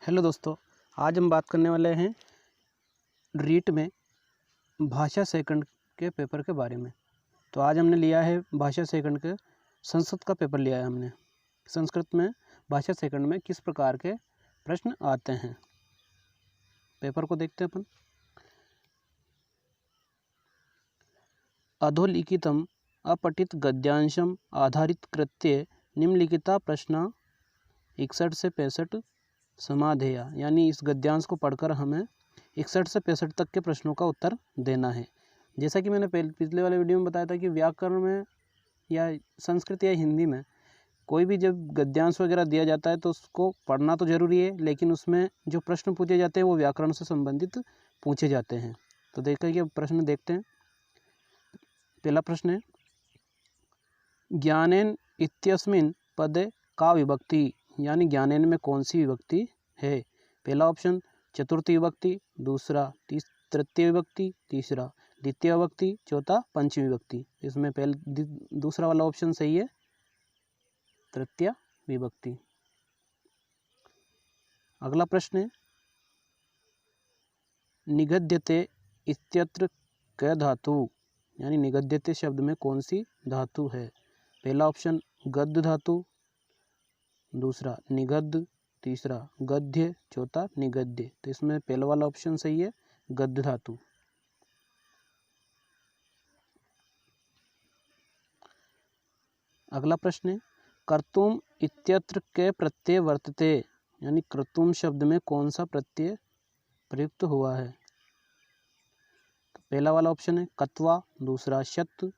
Hello दोस्तों, आज हम बात करने वाले हैं रीट में भाषा सेकंड के पेपर के बारे में। तो आज हमने लिया है भाषा सेकंड के संस्कृत का पेपर लिया है हमने। संस्कृत में भाषा सेकंड में किस प्रकार के प्रश्न आते हैं, पेपर को देखते हैं अपन। अधोलिखितम अपठित गद्यांशम आधारित कृत्य निम्नलिखिता प्रश्न 61 से 65 समाधेय, यानी इस गद्यांश को पढ़कर हमें 61 से 65 तक के प्रश्नों का उत्तर देना है। जैसा कि मैंने पिछले वाले वीडियो में बताया था कि व्याकरण में या संस्कृत या हिंदी में कोई भी जब गद्यांश वगैरह दिया जाता है तो उसको पढ़ना तो ज़रूरी है, लेकिन उसमें जो प्रश्न पूछे जाते हैं वो व्याकरण से संबंधित पूछे जाते हैं। तो देखिए कि प्रश्न देखते हैं। पहला प्रश्न है, ज्ञानेन इत्यस्मिन् पदे का विभक्ति, यानी ज्ञानेन में कौन सी विभक्ति है। पहला ऑप्शन चतुर्थी विभक्ति, दूसरा तृतीय विभक्ति, तीसरा द्वितीय विभक्ति, चौथा पंचमी विभक्ति। इसमें दूसरा वाला ऑप्शन सही है, तृतीय विभक्ति। अगला प्रश्न है, निगद्यते इत्यत्र क धातु, यानी निगद्यते शब्द में कौन सी धातु है। पहला ऑप्शन गद्य धातु, दूसरा निगद्य, तीसरा गद्य, चौथा निगद्य। तो इसमें पहला वाला ऑप्शन सही है, गद्य धातु। अगला प्रश्न है, कर्तुम इत्यत्र के प्रत्यय वर्तते, यानी कर्तुम शब्द में कौन सा प्रत्यय प्रयुक्त हुआ है। तो पहला वाला ऑप्शन है कत्वा, दूसरा शत,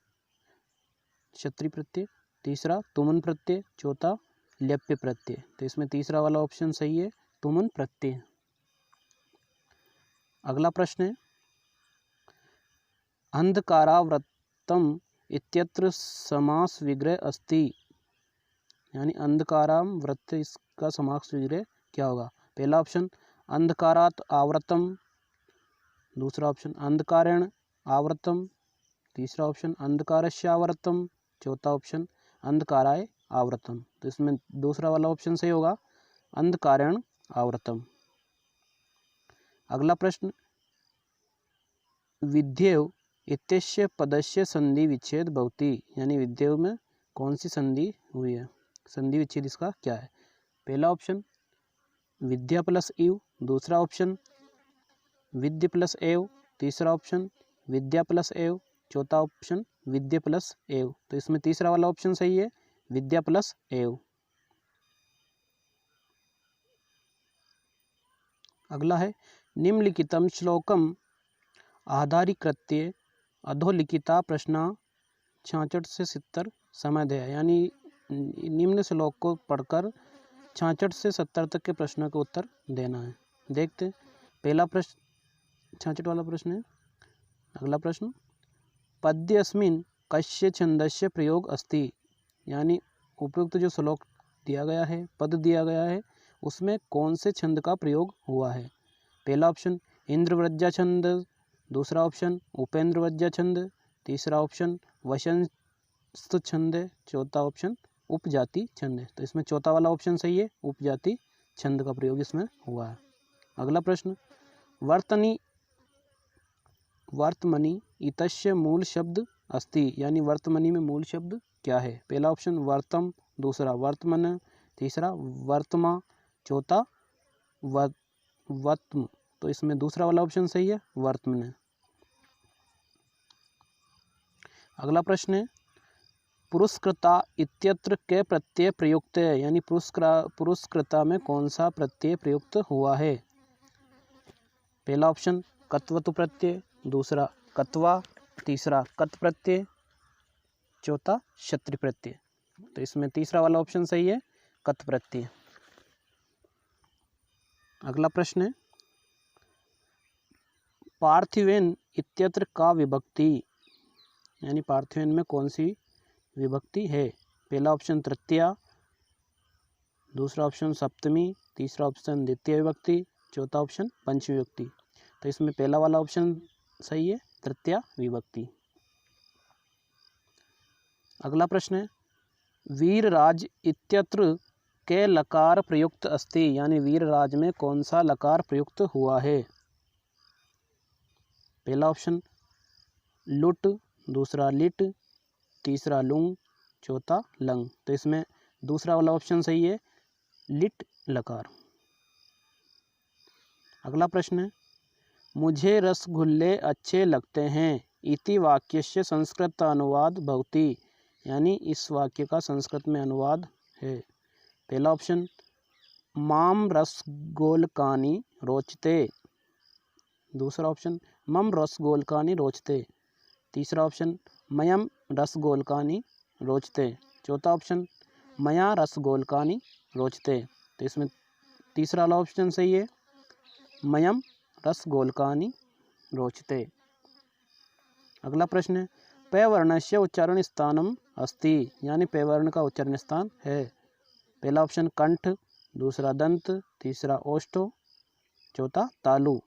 क्षत्रि प्रत्यय, तीसरा तुमन प्रत्यय, चौथा लेप्य प्रत्यय। तो इसमें तीसरा वाला ऑप्शन सही है, तुमन प्रत्यय। अगला प्रश्न है, अंधकाराव्रतम इत्यत्र समास विग्रह अस्ति, यानी अंधकाराव्रत इसका समास विग्रह क्या होगा। पहला ऑप्शन अंधकारात् आवृतम, दूसरा ऑप्शन अंधकारेण आवृतम, तीसरा ऑप्शन अंधकारस्य आवृतम, चौथा ऑप्शन अंधकाराय आवृतम। तो इसमें दूसरा वाला ऑप्शन सही होगा, अंधकारेण आवृतम। अगला प्रश्न, विध्येव इत्यस्य पदस्य संधि विच्छेद भवति, यानी विध्येव में कौन सी संधि हुई है, संधि विच्छेद इसका क्या है। पहला ऑप्शन विद्या प्लस इव, दूसरा ऑप्शन विद्य प्लस एव, तीसरा ऑप्शन विद्या प्लस एव, चौथा ऑप्शन विद्या प्लस एव। तो इसमें तीसरा वाला ऑप्शन सही है, विद्या प्लस एव। अगला है, निम्नलिखितम श्लोकम आधारीकृत्य अधोलिखिता प्रश्न 66 से 70 समाधेय, यानी निम्न श्लोक को पढ़कर 66 से 70 तक के प्रश्नों का उत्तर देना है। देखते हैं। पहला प्रश्न 66 वाला प्रश्न है। अगला प्रश्न, पद्यस्मिन् कस्य छन्दस्य प्रयोग अस्ति, यानी उपयुक्त जो श्लोक दिया गया है, पद दिया गया है, उसमें कौन से छंद का प्रयोग हुआ है। पहला ऑप्शन इंद्रव्रजा छंद, दूसरा ऑप्शन उपेंद्रव्रजा छंद, तीसरा ऑप्शन वसंत छंद, चौथा ऑप्शन उपजाति छंद। तो इसमें चौथा वाला ऑप्शन सही है, उपजाति छंद का प्रयोग इसमें हुआ है। अगला प्रश्न, वर्तमनि इतस्य मूल शब्द अस्ति, यानी वर्तमनि में मूल शब्द क्या है। पहला ऑप्शन वर्तम, दूसरा वर्तमन, तीसरा वर्तमा, चौथा वत्म। तो इसमें दूसरा वाला ऑप्शन सही है, वर्तमन। अगला प्रश्न है, पुरस्कृता इत्यत्र के प्रत्यय प्रयुक्त है, यानी पुरस्कृता में कौन सा प्रत्यय प्रयुक्त हुआ है। पहला ऑप्शन कत्वतु प्रत्यय, दूसरा कत्वा, तीसरा कत प्रत्यय, चौथा क्षत्रि प्रत्यय। तो इसमें तीसरा वाला ऑप्शन सही है, कत प्रत्यय। अगला प्रश्न है, पार्थिवेन इत्यत्र का विभक्ति, यानी पार्थिवेन में कौन सी विभक्ति है। पहला ऑप्शन तृतीया, दूसरा ऑप्शन सप्तमी, तीसरा ऑप्शन द्वितीय विभक्ति, चौथा ऑप्शन पंचमी विभक्ति। तो इसमें पहला वाला ऑप्शन सही है, तृतीय विभक्ति। अगला प्रश्न है, वीरराज इत्यत्र के लकार प्रयुक्त अस्ति, यानी वीरराज में कौन सा लकार प्रयुक्त हुआ है? पहला ऑप्शन लुट, दूसरा लिट, तीसरा लुंग, चौथा लंग। तो इसमें दूसरा वाला ऑप्शन सही है, लिट लकार। अगला प्रश्न है, मुझे रसगुल्ले अच्छे लगते हैं इति वाक्यस्य संस्कृत अनुवाद भवति, यानी इस वाक्य का संस्कृत में अनुवाद है। पहला ऑप्शन माम रसगोलकानि रोचते, दूसरा ऑप्शन मम रसगोलकानि रोचते, तीसरा ऑप्शन मयम रसगोलकानि रोचते, चौथा ऑप्शन मया रसगोलकानि रोचते। तो इसमें तीसरा वाला ऑप्शन सही है, मयम रसगोलकानि रोचते। अगला प्रश्न है, प वर्णस्य उच्चारण स्थानम अस्ति, यानी प वर्ण का उच्चारण स्थान है। पहला ऑप्शन कंठ, दूसरा दंत, तीसरा ओष्ठो, चौथा तालु।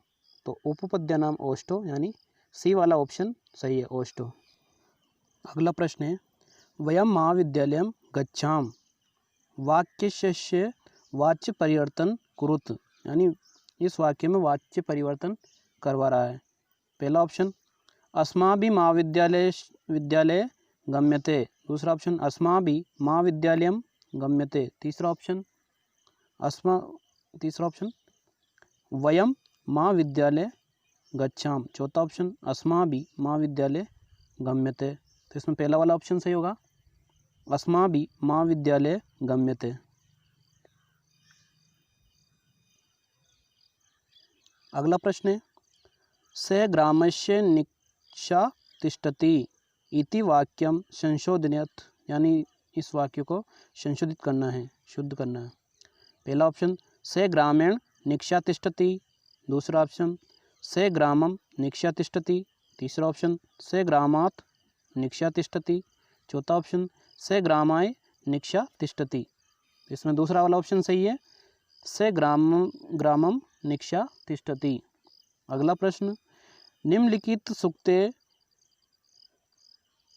तो उपपद्य नाम ओष्ठो, यानी सी वाला ऑप्शन सही है, ओष्ठो। अगला प्रश्न है, वयम महाविद्यालयम गच्छाम वाक्यस्य वाच्य परिवर्तन कुरुत, यानी इस वाक्य में वाच्य परिवर्तन करवा रहा है। पहला ऑप्शन अस्माभि महाविद्यालय गम्यते, दूसरा ऑप्शन अस्माभि महाविद्यालयम गम्यते, तीसरा ऑप्शन वयम महाविद्यालय गच्छाम, चौथा ऑप्शन अस्माभि महाविद्यालय गम्यते। तो इसमें पहला वाला ऑप्शन सही होगा, अस्माभि महाविद्यालय गम्यते। अगला प्रश्न है, स ग्रामस्य निक्षा तिष्ठति इति वाक्यम संशोधनीयत, यानी इस वाक्य को संशोधित करना है, शुद्ध करना है। पहला ऑप्शन स ग्रामेण निक्षा तिष्ठति, दूसरा ऑप्शन स ग्रामम निक्षा तिष्ठति, तीसरा ऑप्शन स ग्रामात् निक्षा तिष्ठति, चौथा ऑप्शन स ग्रामाय निक्षा तिष्ठति। इसमें दूसरा वाला ऑप्शन सही है, स ग्रामम निक्षा तिष्ठति। अगला प्रश्न, निम्नलिखित सूक्ते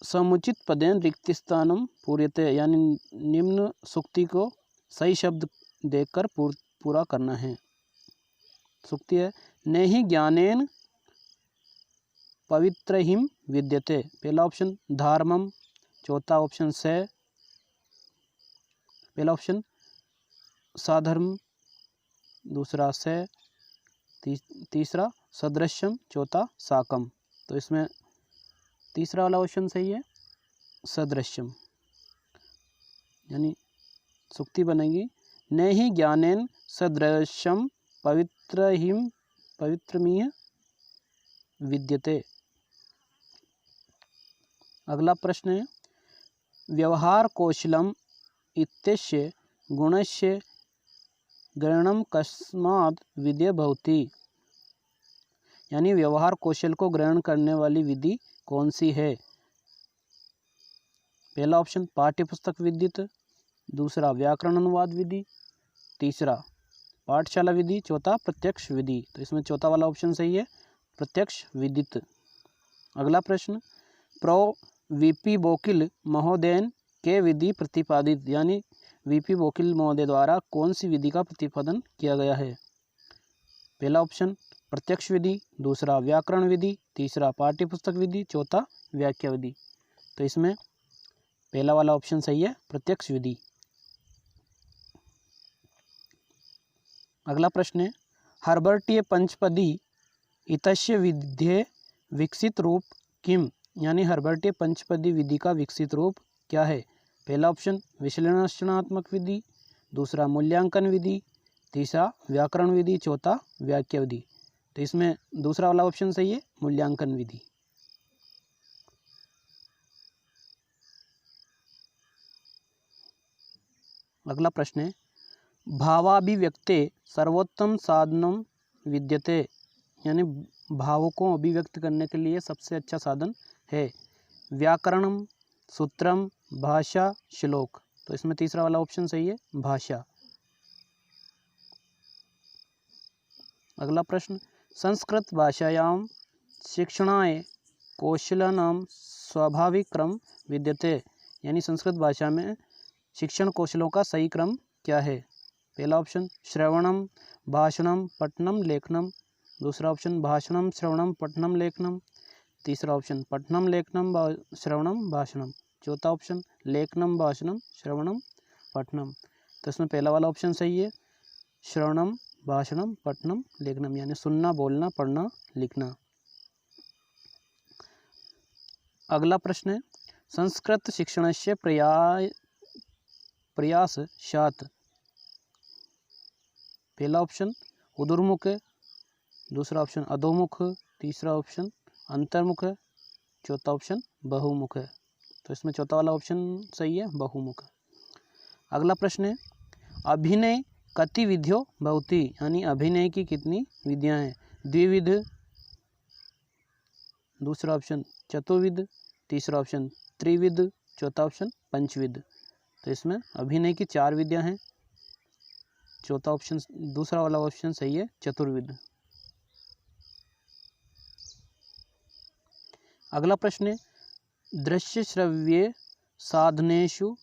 समुचित पदेन रिक्त स्थानम पूर्यते, यानी निम्न सूक्ति को सही शब्द देकर पूरा करना है। सूक्ति है, नेहि ज्ञानेन पवित्रहिम विद्यते, पहला ऑप्शन धर्मम, चौथा ऑप्शन पहला ऑप्शन साधर्म, दूसरा तीसरा सदृश्यम, चौथा साकम। तो इसमें तीसरा वाला ऑप्शन सही है, सदृश्यम, यानी सूक्ति बनेगी नेहि ज्ञानेन सदृश्यम पवित्रमीह विद्यते। अगला प्रश्न है, व्यवहार कौशलम इत्यस्य गुणस्य ग्रहणम कस्माद् विधेय भवति, यानी व्यवहार कौशल को ग्रहण करने वाली विधि कौन सी है? पहला ऑप्शन पाठ्यपुस्तक विदित, दूसरा व्याकरण अनुवाद विधि, तीसरा पाठशाला विधि, चौथा प्रत्यक्ष विधि। तो इसमें चौथा वाला ऑप्शन सही है, प्रत्यक्ष विदित। अगला प्रश्न, प्रो वीपी बोकिल महोदयन के विधि प्रतिपादित, यानी वीपी बोकिल महोदय द्वारा कौन सी विधि का प्रतिपादन किया गया है? पहला ऑप्शन प्रत्यक्ष विधि, दूसरा व्याकरण विधि, तीसरा पाठ्यपुस्तक विधि, चौथा व्याख्या विधि। तो इसमें पहला वाला ऑप्शन सही है, प्रत्यक्ष विधि। अगला प्रश्न है, हर्बर्टीय पंचपदी इतस्य विधेय विकसित रूप किम, यानी हर्बर्टीय पंचपदी विधि का विकसित रूप क्या है? पहला ऑप्शन विश्लेषणात्मक विधि, दूसरा मूल्यांकन विधि, तीसरा व्याकरण विधि, चौथा व्याख्या विधि। तो इसमें दूसरा वाला ऑप्शन सही है, मूल्यांकन विधि। अगला प्रश्न है, भावाभिव्यक्ते सर्वोत्तम साधनम विद्यते, यानी भावों को अभिव्यक्त करने के लिए सबसे अच्छा साधन है व्याकरणम, सूत्रम, भाषा, श्लोक। तो इसमें तीसरा वाला ऑप्शन सही है, भाषा। अगला प्रश्न, संस्कृत भाषायां शिक्षणाय कौशलानां स्वाभाविक क्रम विद्यते, यानी संस्कृत भाषा में शिक्षण कौशलों का सही क्रम क्या है? पहला ऑप्शन श्रवणम, भाषणम, पठनम, लेखनम। दूसरा ऑप्शन भाषणम, श्रवणम, पठनम, लेखनम। तीसरा ऑप्शन पठनम, लेखनम, श्रवणम, भाषणम। चौथा ऑप्शन लेखनम, भाषणम, श्रवणम, पठनम। तो इसमें पहला वाला ऑप्शन सही है, श्रवणम, भाषणम, पठनम, लेखनम, यानी सुनना, बोलना, पढ़ना, लिखना। अगला प्रश्न है संस्कृत शिक्षणस्य प्रयासशात्। पहला ऑप्शन उदुर्मुख है, दूसरा ऑप्शन अधोमुख, तीसरा ऑप्शन अंतर्मुख है, चौथा ऑप्शन बहुमुख है। तो इसमें चौथा वाला ऑप्शन सही है, बहुमुख। अगला प्रश्न है अभिनय कति विधियो भवति, यानी अभिनय की कितनी विधियां हैं? द्विविध, दूसरा ऑप्शन चतुर्विध, तीसरा ऑप्शन त्रिविध, चौथा ऑप्शन पंचविध। तो इसमें अभिनय की 4 विधियां हैं। चौथा ऑप्शन, दूसरा वाला ऑप्शन सही है, चतुर्विध। अगला प्रश्न है दृश्य श्रव्य साधनेषु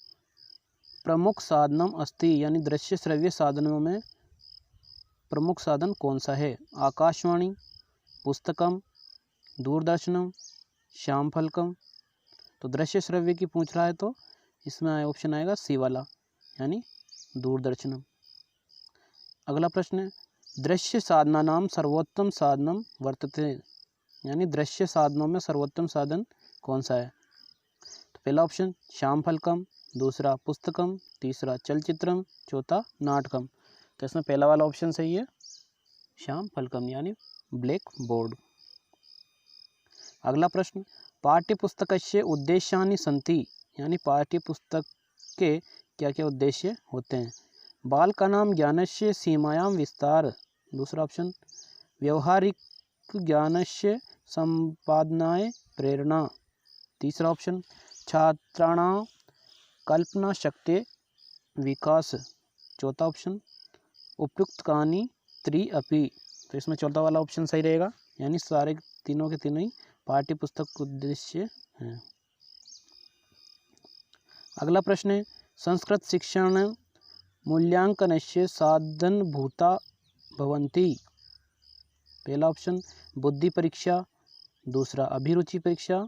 प्रमुख साधनम अस्ति, यानी दृश्य श्रव्य साधनों में प्रमुख साधन कौन सा है? आकाशवाणी, पुस्तकम, दूरदर्शनम, श्यामफलकम। तो दृश्य श्रव्य की पूछ रहा है तो इसमें ऑप्शन आएगा सी वाला, यानी दूरदर्शनम। अगला प्रश्न है दृश्य साधना नाम सर्वोत्तम साधनम वर्तते, यानी दृश्य साधनों में सर्वोत्तम साधन कौन सा है? तो पहला ऑप्शन श्यामफलकम, दूसरा पुस्तकम, तीसरा चलचित्रम, चौथा नाटकम। तो इसमें पहला वाला ऑप्शन सही है, श्यामफलकम, यानी ब्लैक बोर्ड। अगला प्रश्न पाठ्यपुस्तकस्य उद्देश्यानि सन्ति, यानी पाठ्यपुस्तक के क्या क्या उद्देश्य होते हैं? बालकानां ज्ञानस्य सीमायां विस्तार, दूसरा ऑप्शन व्यवहारिक ज्ञानस्य संपादनाय प्रेरणा, तीसरा ऑप्शन छात्राणां कल्पना शक्ति विकास, चौथा ऑप्शन उपयुक्त कहानी त्रि अपि। तो इसमें चौथा वाला ऑप्शन सही रहेगा, यानी सारे तीनों के तीनों ही पाठ्य पुस्तक उद्देश्य हैं। अगला प्रश्न है संस्कृत शिक्षण मूल्यांकनस्य साधनभूता भवन्ति। पहला ऑप्शन बुद्धि परीक्षा, दूसरा अभिरुचि परीक्षा,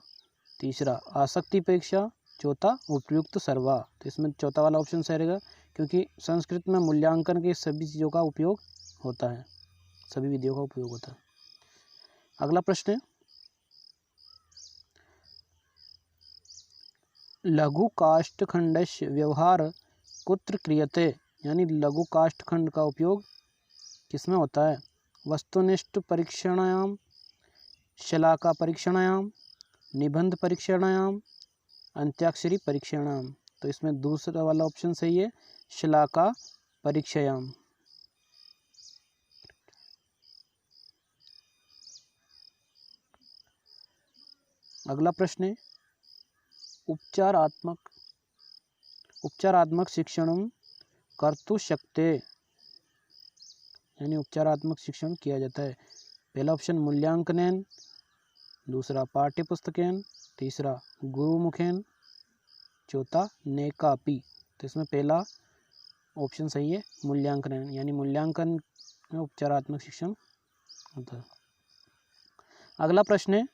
तीसरा आसक्ति परीक्षा, चौथा उपयुक्त सर्वा। तो इसमें चौथा वाला ऑप्शन सही रहेगा, क्योंकि संस्कृत में मूल्यांकन के सभी चीज़ों का उपयोग होता है, सभी विधियों का उपयोग होता है। अगला प्रश्न है लघु काष्ठखंडस्य व्यवहार कुत्र क्रियते, यानी लघु काष्ठखंड का उपयोग किसमें होता है? वस्तुनिष्ठ परीक्षणायाम, शलाका परीक्षणायाम, निबंध परीक्षणायाम, अंत्याक्षरी परीक्षणायाम। तो इसमें दूसरा वाला ऑप्शन सही है, शलाका परीक्षायाम। अगला प्रश्न है उपचारात्मक शिक्षण कर्तुं शक्ते, यानी उपचारात्मक शिक्षण किया जाता है। पहला ऑप्शन मूल्यांकनेन, दूसरा पाठ्यपुस्तकेन, तीसरा गुरुमुखेन, चौथा नेकापि। तो इसमें पहला ऑप्शन सही है, मूल्यांकन, यानी मूल्यांकन में उपचारात्मक शिक्षण होता है। अगला प्रश्न है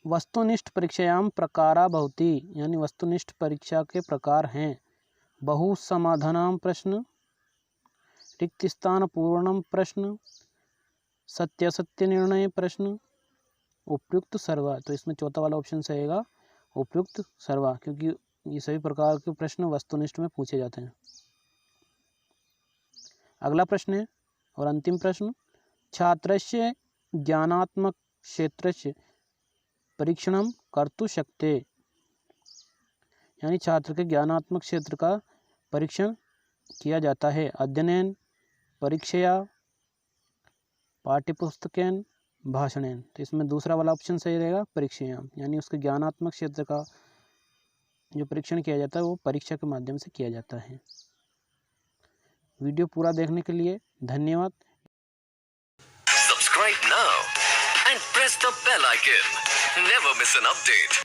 वस्तुनिष्ठ परीक्षायाम प्रकारा भवति, यानी वस्तुनिष्ठ परीक्षा के प्रकार हैं बहुसमाधानाम प्रश्न, रिक्त स्थान पूर्णम प्रश्न, सत्यासत्य निर्णय प्रश्न, उपयुक्त सर्वा। तो इसमें चौथा वाला ऑप्शन सही है, उपयुक्त सर्वा, क्योंकि ये सभी प्रकार के प्रश्न वस्तुनिष्ठ में पूछे जाते हैं। अगला प्रश्न है और अंतिम प्रश्न छात्रस्य ज्ञानात्मक क्षेत्रस्य परीक्षणम कर्तुं शक्ते, यानी छात्र के ज्ञानात्मक क्षेत्र का परीक्षण किया जाता है अध्ययन, परीक्षया, पाठ्यपुस्तकेन, भाषणेन। तो इसमें दूसरा वाला ऑप्शन सही रहेगा, परीक्षायाम, यानी उसके ज्ञानात्मक क्षेत्र का जो परीक्षण किया जाता है वो परीक्षा के माध्यम से किया जाता है। वीडियो पूरा देखने के लिए धन्यवाद। Subscribe now and press the bell icon. Never miss an update.